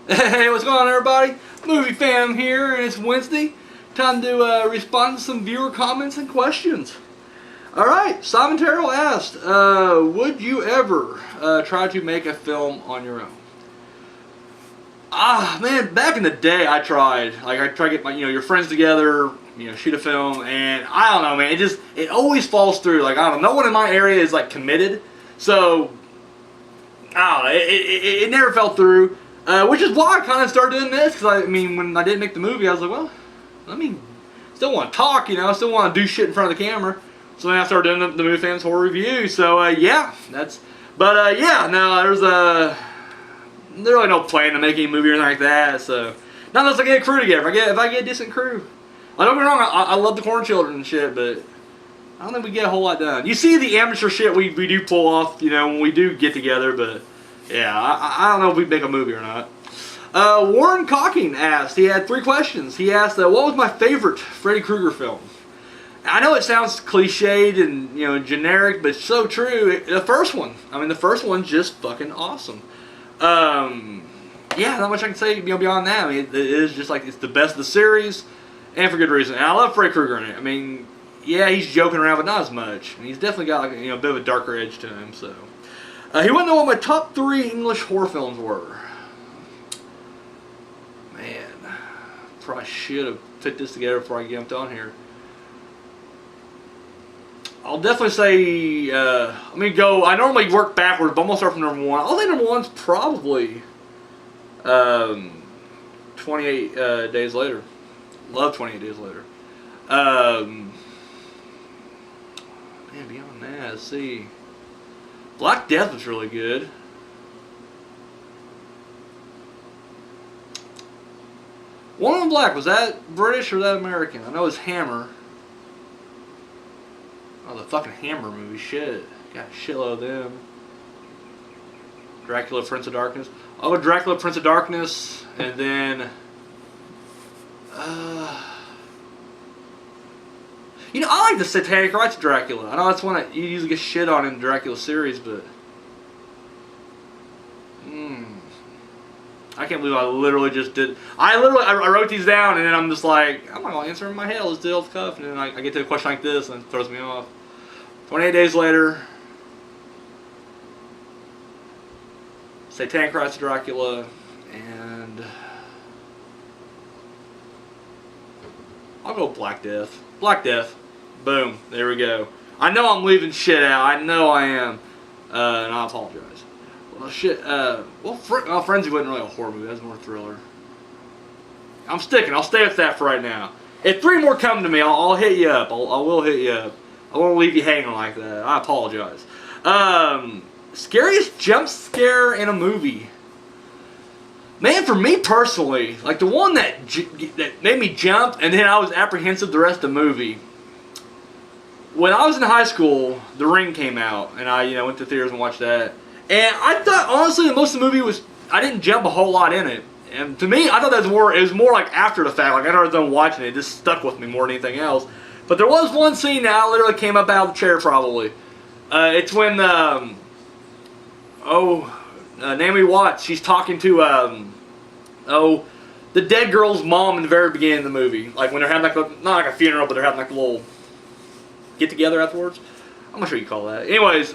Hey, what's going on, everybody? Movie Fam here, and it's Wednesday. Time to respond to some viewer comments and questions. Alright, Simon Terrell asked, would you ever try to make a film on your own? Man, back in the day I tried. Like, I tried to get my, your friends together, shoot a film, and I don't know, man, it always falls through. Like, I don't know, no one in my area is, like, committed, so, I don't know, it never fell through. Which is why I kind of started doing this, because I mean, when I didn't make the movie, I was like, well, still want to talk, still want to do shit in front of the camera. So then I started doing the Movie Fans Horror Review. So yeah, yeah, no, there's really no plan to make any movie or anything like that. So not unless I get a crew together. If I get a decent crew. Don't get me wrong, I love the Corn Children and shit, but I don't think we get a whole lot done. You see the amateur shit we do pull off, when we do get together, but. Yeah, I don't know if we make a movie or not. Warren Cocking asked, he had 3 questions. He asked, what was my favorite Freddy Krueger film? I know it sounds cliched and, generic, but it's so true. The first one. The first one's just fucking awesome. Yeah, not much I can say beyond that. It is just like, it's the best of the series, and for good reason. And I love Freddy Krueger in it. Yeah, he's joking around, but not as much. He's definitely got, like, a bit of a darker edge to him, so. He wanted to know what my top 3 English horror films were. Man, probably should have put this together before I jumped on here. I'll definitely say, let me go, I normally work backwards, but I'm going to start from number 1. I'll think number 1's probably 28 Days Later. Love 28 Days Later. Man, beyond that, let's see. Black Death was really good. Woman in Black, was that British or that American? I know it was Hammer. Oh, the fucking Hammer movie, shit. Got a shitload of them. Dracula, Prince of Darkness. Oh, Dracula, Prince of Darkness, and then... I like the Satanic Rites of Dracula. I know that's one that you usually get shit on in the Dracula series, but... I can't believe I literally just did... I wrote these down, and then I'm just like, I'm not going to answer in my head. Let's do it off the cuff. And then I get to a question like this, and it throws me off. 28 Days Later. Satanic Rites of Dracula. And... I'll go Black Death. Black Death. Boom. There we go. I know I'm leaving shit out. I know I am. And I apologize. Well, shit. Frenzy wasn't really a horror movie. That was more thriller. I'll stay with that for right now. If 3 more come to me, I'll hit you up. I will hit you up. I won't leave you hanging like that. I apologize. Scariest jump scare in a movie. Man, for me personally, like the one that made me jump and then I was apprehensive the rest of the movie. When I was in high school, The Ring came out, and I went to theaters and watched that. And I thought, honestly, most of the movie was, I didn't jump a whole lot in it. And to me, I thought it was more like after the fact, like I was done watching it, it just stuck with me more than anything else. But there was one scene that I literally came up out of the chair probably. It's when, Naomi Watts, she's talking to, the dead girl's mom in the very beginning of the movie. Like when they're having like not like a funeral, but they're having like a little get together afterwards. I'm not sure you call that. Anyways,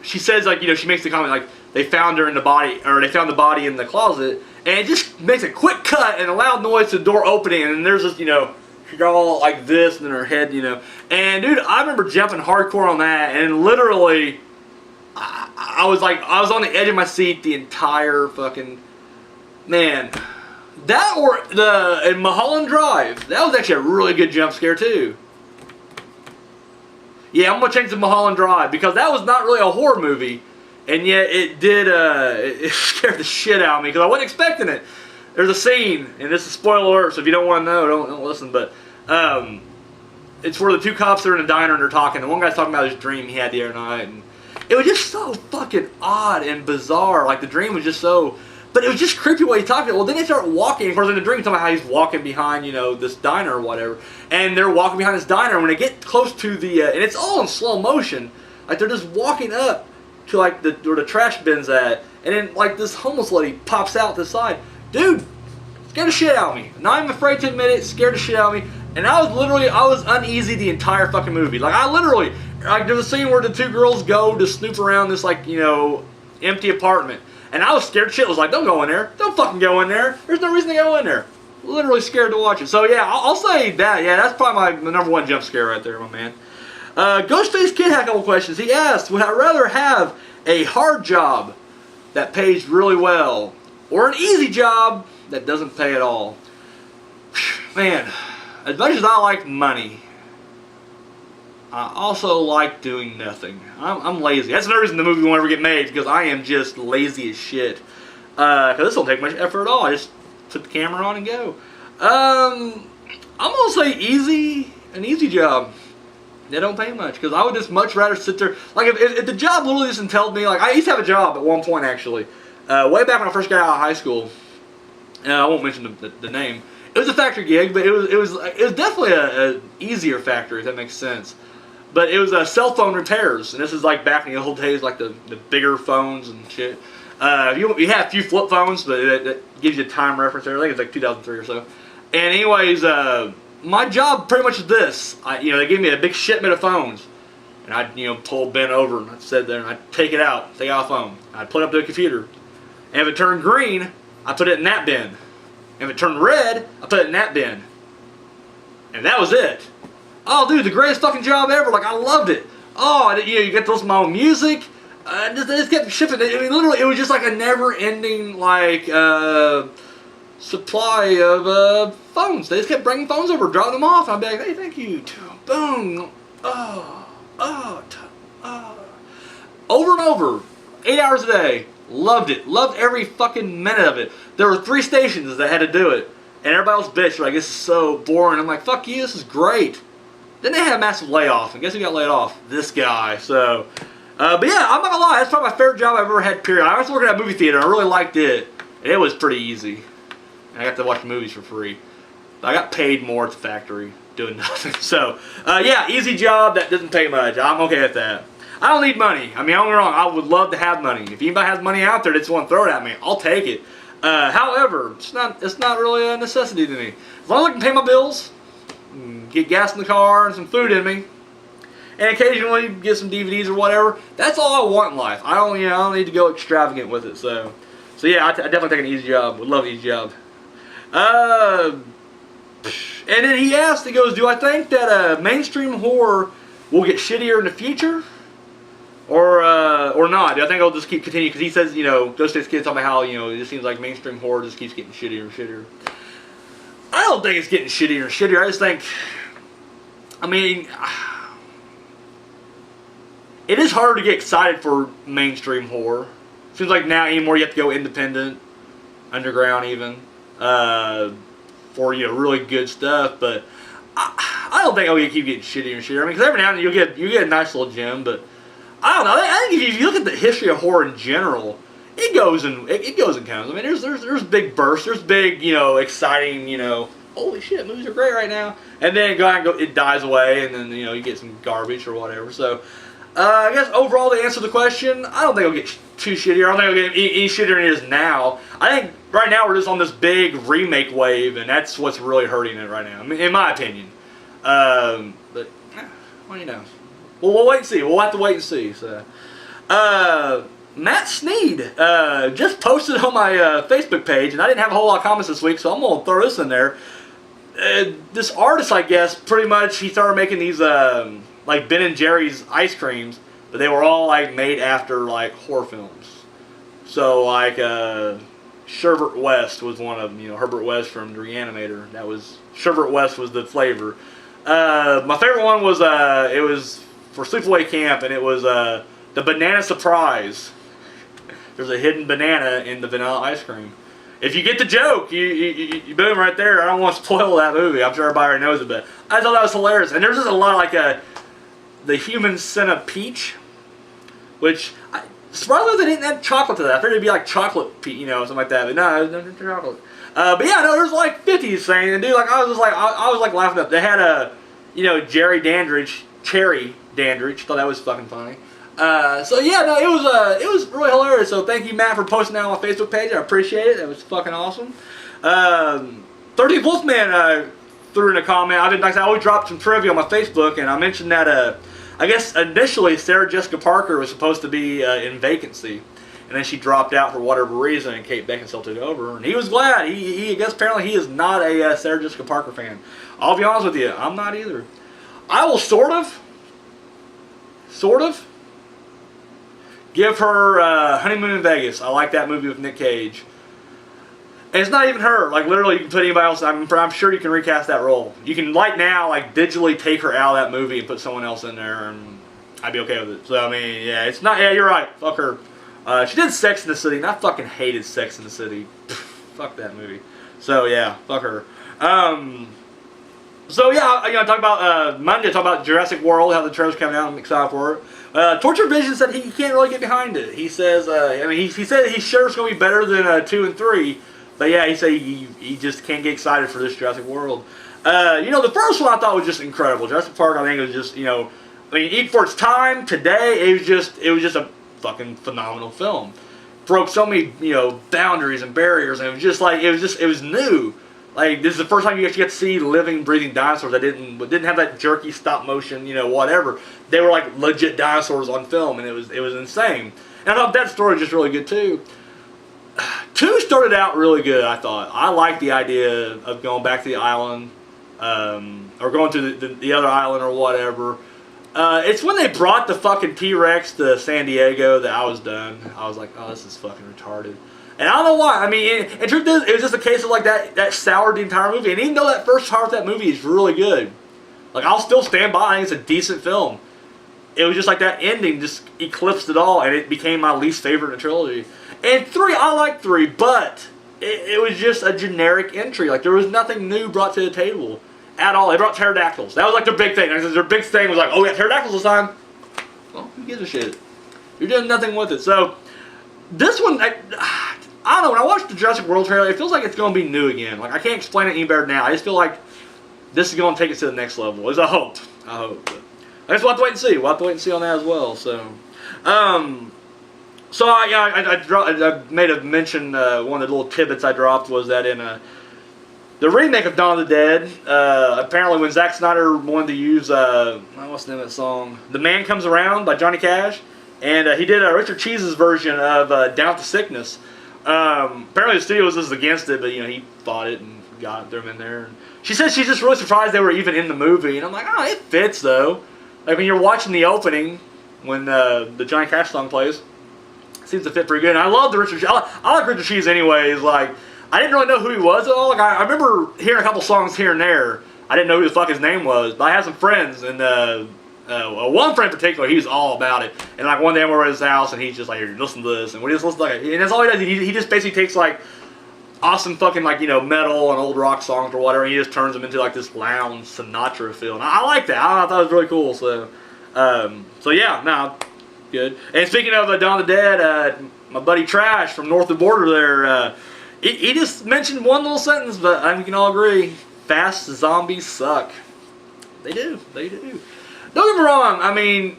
she says like, she makes the comment like they found her in the body, or they found the body in the closet, and it just makes a quick cut and a loud noise to the door opening, and there's this, she's all like this, and then her head, And dude, I remember jumping hardcore on that, and literally, I was on the edge of my seat the entire fucking, man. That or in Mulholland Drive, that was actually a really good jump scare too. Yeah, I'm gonna change to Mulholland Drive because that was not really a horror movie, and yet it did. It scared the shit out of me because I wasn't expecting it. There's a scene, and this is spoiler alert, so if you don't want to know, don't listen. But it's where the 2 cops are in a diner and they're talking. And one guy's talking about his dream he had the other night, and it was just so fucking odd and bizarre. Like the dream was just so. But it was just creepy while he talked. Well, then they start walking. Of course, in the dream, talking about how he's walking behind, this diner or whatever. And they're walking behind this diner. And when they get close to the, and it's all in slow motion. Like they're just walking up, to like where the trash bin's at, and then like this homeless lady pops out the side. Dude, scared the shit out of me. Not even afraid to admit it, scared the shit out of me. And I was uneasy the entire fucking movie. Like I literally, like there's a scene where the two girls go to snoop around this like, you know, empty apartment. And I was scared shit. I was like, don't go in there. Don't fucking go in there. There's no reason to go in there. Literally scared to watch it. So yeah, I'll say that. Yeah, that's probably my number one jump scare right there, my man. Ghostface Kid had a couple questions. He asked, would I rather have a hard job that pays really well or an easy job that doesn't pay at all? Man, as much as I like money, I also like doing nothing. I'm lazy. That's another reason the movie won't ever get made, because I am just lazy as shit. Because this don't take much effort at all. I just put the camera on and go. I'm going to say an easy job. They don't pay much, because I would just much rather sit there. Like, if the job literally just entailed me, like, I used to have a job at one point, actually. Way back when I first got out of high school. I won't mention the name. It was a factory gig, but it was definitely a easier factory, if that makes sense. But it was cell phone repairs, and this is like back in the old days, like the bigger phones and shit. You had a few flip phones, but that gives you a time reference there. I think it's like 2003 or so. And anyways, my job pretty much is this. They gave me a big shipment of phones, and I'd pull Ben over, and I'd sit there, and I'd take out a phone. I'd put it up to the computer, and if it turned green, I put it in that bin. If it turned red, I put it in that bin. And that was it. Oh, dude, the greatest fucking job ever. Like, I loved it. Oh, you get to listen to my own music. They just kept shipping. I mean, literally, it was just like a never-ending, like, supply of phones. They just kept bringing phones over, dropping them off. I'd be like, hey, thank you. Boom. Over and over. 8 hours a day. Loved it. Loved every fucking minute of it. There were 3 stations that had to do it. And everybody else bitched, like, this is so boring. I'm like, fuck you, this is great. Then they had a massive layoff. And guess who got laid off? This guy. So, but yeah, I'm not gonna lie. That's probably my favorite job I've ever had, period. I was working at a movie theater. I really liked it. And it was pretty easy. And I got to watch movies for free. But I got paid more at the factory doing nothing. So, yeah, easy job that doesn't pay much. I'm okay with that. I don't need money. I mean, don't get me wrong. I would love to have money. If anybody has money out there that just want to throw it at me, I'll take it. However, it's not really a necessity to me. As long as I can pay my bills, get gas in the car and some food in me, and occasionally get some DVDs or whatever, that's all I want in life. I don't need to go extravagant with it. So yeah, I definitely take an easy job. Would love an easy job. And then he asked, he goes, do I think that mainstream horror will get shittier in the future? Or not? I think it'll just keep continuing, because he says, Ghostface Kid talking about how, it just seems like mainstream horror just keeps getting shittier and shittier. I don't think it's getting shittier and shittier. I just think, it is harder to get excited for mainstream horror. Seems like now anymore you have to go independent, underground even, for really good stuff. But I don't think it'll keep getting shittier and shittier. I mean, because every now and then you get a nice little gem, but I don't know. I think if you look at the history of horror in general, it goes and comes. I mean, there's big bursts, there's big, exciting, holy shit, movies are great right now, and then it dies away, and then you get some garbage or whatever. So I guess overall, to answer the question, I don't think it'll get too shittier. I don't think it'll get any shittier than it is now. I think right now we're just on this big remake wave, and that's what's really hurting it right now, in my opinion. But well, we'll wait and see. We'll have to wait and see. So, Matt Sneed just posted on my Facebook page, and I didn't have a whole lot of comments this week, so I'm gonna throw this in there. This artist, I guess, pretty much he started making these like Ben and Jerry's ice creams, but they were all like made after like horror films. So like Sherbert West was one of them. Herbert West from The Reanimator. That was Sherbert West was the flavor. My favorite one was it was for Sleepaway Camp, and it was the Banana Surprise. There's a hidden banana in the vanilla ice cream. If you get the joke, you boom right there. I don't want to spoil that movie. I'm sure everybody already knows it, but I thought that was hilarious. And there's just a lot of like the Human Centipede, which surprisingly they didn't add chocolate to that. I figured it'd be like chocolate, something like that. But no, no chocolate. But yeah, no, there's like 50 saying, and dude, like I was laughing up. They had Cherry Dandridge. Thought that was fucking funny. So yeah, no, it was really hilarious. So thank you, Matt, for posting that on my Facebook page. I appreciate it. It was fucking awesome. 13th Wolfman threw in a comment. I always dropped some trivia on my Facebook, and I mentioned that I guess initially Sarah Jessica Parker was supposed to be in Vacancy, and then she dropped out for whatever reason, and Kate Beckinsale took over. And he was glad. He I guess apparently he is not a Sarah Jessica Parker fan. I'll be honest with you, I'm not either. I will sort of give her Honeymoon in Vegas. I like that movie with Nick Cage. And it's not even her. Like, literally, you can put anybody else. I'm sure you can recast that role. You can, like, now, like, digitally take her out of that movie and put someone else in there, and I'd be okay with it. So, I mean, yeah, it's not. Yeah, you're right. Fuck her. She did Sex in the City, and I fucking hated Sex in the City. Fuck that movie. So, yeah, fuck her. So, yeah, you know, talk about Monday, talk about Jurassic World, how the trailer's coming out. I'm excited for it. Torture Vision said he can't really get behind it. He says, I mean, he said he's sure it's going to be better than 2 and 3. But yeah, he said he just can't get excited for this Jurassic World. You know, the first one I thought was just incredible. Jurassic Park, I think, was just, you know, I mean, even for its time, today, it was just a fucking phenomenal film. Broke so many, you know, boundaries and barriers, and it was just like, it was new. Like, this is the first time you actually get to see living, breathing dinosaurs that didn't have that jerky stop motion, you know, whatever. They were like legit dinosaurs on film, and it was insane. And I thought that story was just really good too. 2 started out really good, I thought. I liked the idea of going back to the island, or going to the other island or whatever. It's when they brought the fucking T-Rex to San Diego that I was done. I was like, oh, this is fucking retarded. And I don't know why. I mean, and truth is, it was just a case of like that soured the entire movie. And even though that first half of that movie is really good, like, I'll still stand by. I think it's a decent film. It was just like that ending just eclipsed it all, and it became my least favorite in the trilogy. And 3, I like 3, but it was just a generic entry. Like, there was nothing new brought to the table at all. They brought pterodactyls. That was like their big thing. Their big thing was like, oh, yeah, pterodactyls this time. Well, who gives a shit? You're doing nothing with it. So, this one, I don't know. When I watched the Jurassic World trailer, it feels like it's going to be new again. Like, I can't explain it any better now. I just feel like this is going to take us to the next level. There's a hope. I hope. But I guess we'll have to wait and see. We'll have to wait and see on that as well. So, So I made a mention, one of the little tidbits I dropped was that in the remake of Dawn of the Dead, apparently when Zack Snyder wanted to use, what's the name of that song? The Man Comes Around by Johnny Cash, and he did Richard Cheese's version of Down to Sickness. Apparently the studio was just against it, but you know, he fought it and got them in there. And she said she's just really surprised they were even in the movie, and I'm like, oh, it fits though. Like when you're watching the opening, when the Johnny Cash song plays, seems to fit pretty good. And I love the Richard. I like Richard Cheese anyways. Like, I didn't really know who he was at all. Like, I remember hearing a couple songs here and there. I didn't know who the fuck his name was, but I had some friends, and one friend in particular, he was all about it. And like one day we were at his house, and he's just like, "Here, listen to this," and we just listen to it. And that's all he does. He just basically takes like awesome fucking like, you know, metal and old rock songs or whatever, and he just turns them into like this lounge Sinatra feel. And I like that. I thought it was really cool. So, yeah, no. Good. And speaking of Dawn of the Dead, my buddy Trash from north of the border there, he just mentioned one little sentence, but I think we can all agree, fast zombies suck. They do. They do. Don't get me wrong, I mean,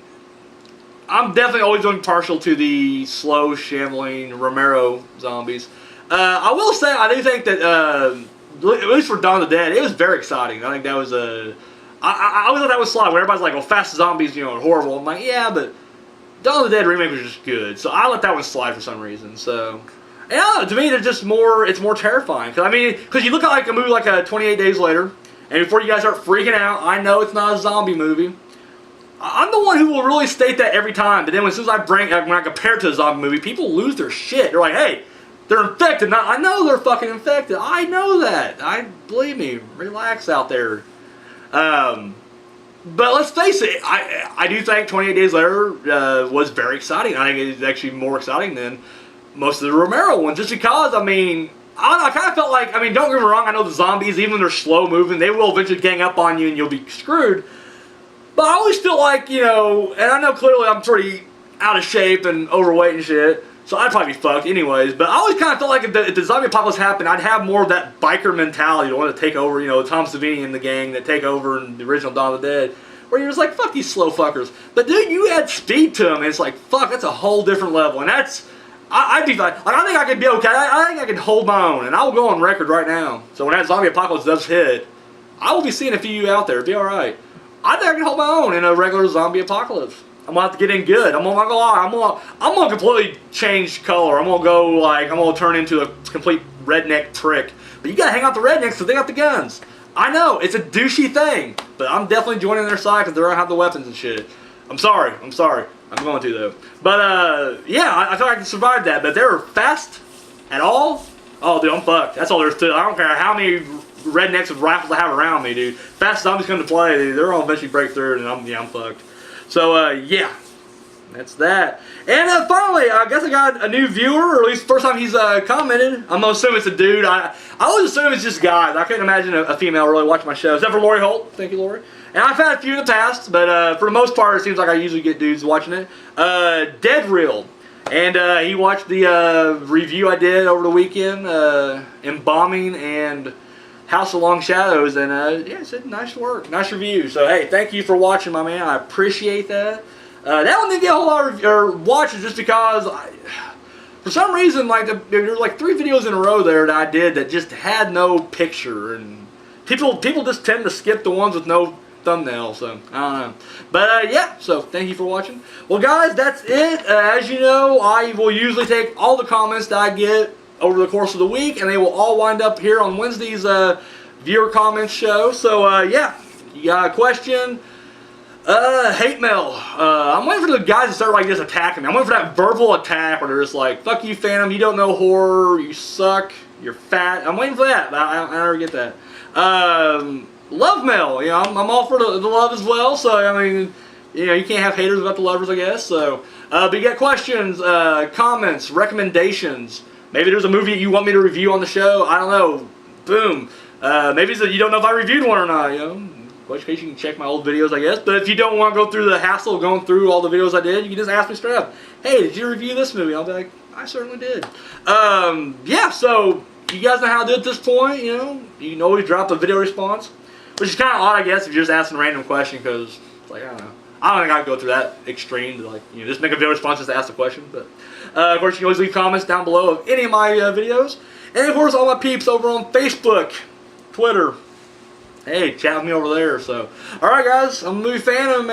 I'm definitely always going partial to the slow, shambling Romero zombies. I will say, I do think that, at least for Dawn of the Dead, it was very exciting. I think that was I always thought that was slide, where everybody's like, well, fast zombies, you know, are horrible. I'm like, yeah, but Dawn of the Dead remake was just good, so I let that one slide for some reason. So, yeah, to me, it's more terrifying. Because you look at like a movie like 28 Days Later, and before you guys start freaking out, I know it's not a zombie movie. I'm the one who will really state that every time, but then as soon as when I compare it to a zombie movie, people lose their shit. They're like, hey, they're infected. I know they're fucking infected. I know that. Believe me, relax out there. But let's face it, I do think 28 Days Later was very exciting. I think it's actually more exciting than most of the Romero ones, just because, I mean, I kind of felt like, I mean, don't get me wrong, I know the zombies, even when they're slow moving, they will eventually gang up on you and you'll be screwed. But I always feel like, you know, and I know clearly I'm pretty out of shape and overweight and shit, so I'd probably be fucked anyways, but I always kind of felt like if the zombie apocalypse happened, I'd have more of that biker mentality to want to take over, you know, Tom Savini and the gang that take over in the original Dawn of the Dead, where you're just like, fuck these slow fuckers. But dude, you add speed to them, and it's like, fuck, that's a whole different level. And that's, I'd be like, I think I could be okay. I think I can hold my own, and I will go on record right now. So when that zombie apocalypse does hit, I will be seeing a few of you out there. It'll be alright. I think I can hold my own in a regular zombie apocalypse. I'm gonna have to get in good. I'm not gonna lie. I'm gonna completely change color. I'm gonna turn into a complete redneck prick. But you gotta hang out the rednecks because they got the guns. I know, it's a douchey thing, but I'm definitely joining their side because they don't have the weapons and shit. I'm sorry. I'm going to, though. But, yeah, I feel like I can survive that. But if they're fast at all, oh, dude, I'm fucked. That's all there is to it. I don't care how many rednecks with rifles I have around me, dude. Fast zombies come to play, dude. They're gonna eventually break through, and I'm fucked. So, yeah. That's that. And finally, I guess I got a new viewer, or at least first time he's commented. I'm gonna assume it's a dude. I always assume it's just guys. I couldn't imagine a female really watching my show, except for Lori Holt. Thank you, Lori. And I've had a few in the past, but for the most part, it seems like I usually get dudes watching it. Dead Real. And he watched the review I did over the weekend, Embalming and House of Long Shadows, and yeah, he said nice work, nice review. So hey, thank you for watching, my man. I appreciate that. That one didn't get a whole lot of watches just because, for some reason, like there were like 3 videos in a row there that I did that just had no picture, and people just tend to skip the ones with no thumbnail. So I don't know, but yeah. So thank you for watching. Well, guys, that's it. As you know, I will usually take all the comments that I get over the course of the week, and they will all wind up here on Wednesday's viewer comments show. So yeah, you got a question? Hate mail. I'm waiting for the guys to start like just attacking me. I'm waiting for that verbal attack where they're just like, fuck you, Phantom, you don't know horror, you suck, you're fat. I'm waiting for that, but I never get that. Love mail. You know, I'm all for the love as well, so I mean, you know, you can't have haters without the lovers, I guess. So, but you got questions, comments, recommendations. Maybe there's a movie you want me to review on the show. I don't know. Boom. Maybe it's that you don't know if I reviewed one or not, you know. In which case you can check my old videos, I guess. But if you don't want to go through the hassle of going through all the videos I did, you can just ask me straight up, hey, did you review this movie? I'll be like, I certainly did. Yeah, so you guys know how to do it at this point, you know. You can always drop a video response, which is kind of odd, I guess, if you're just asking a random question, because it's like, I don't know. I don't think I'd go through that extreme to, like, you know, just make a video response just to ask a question. But, of course, you can always leave comments down below of any of my videos. And, of course, all my peeps over on Facebook, Twitter. Hey, chat with me over there. So, alright, guys, I'm a movie fan, and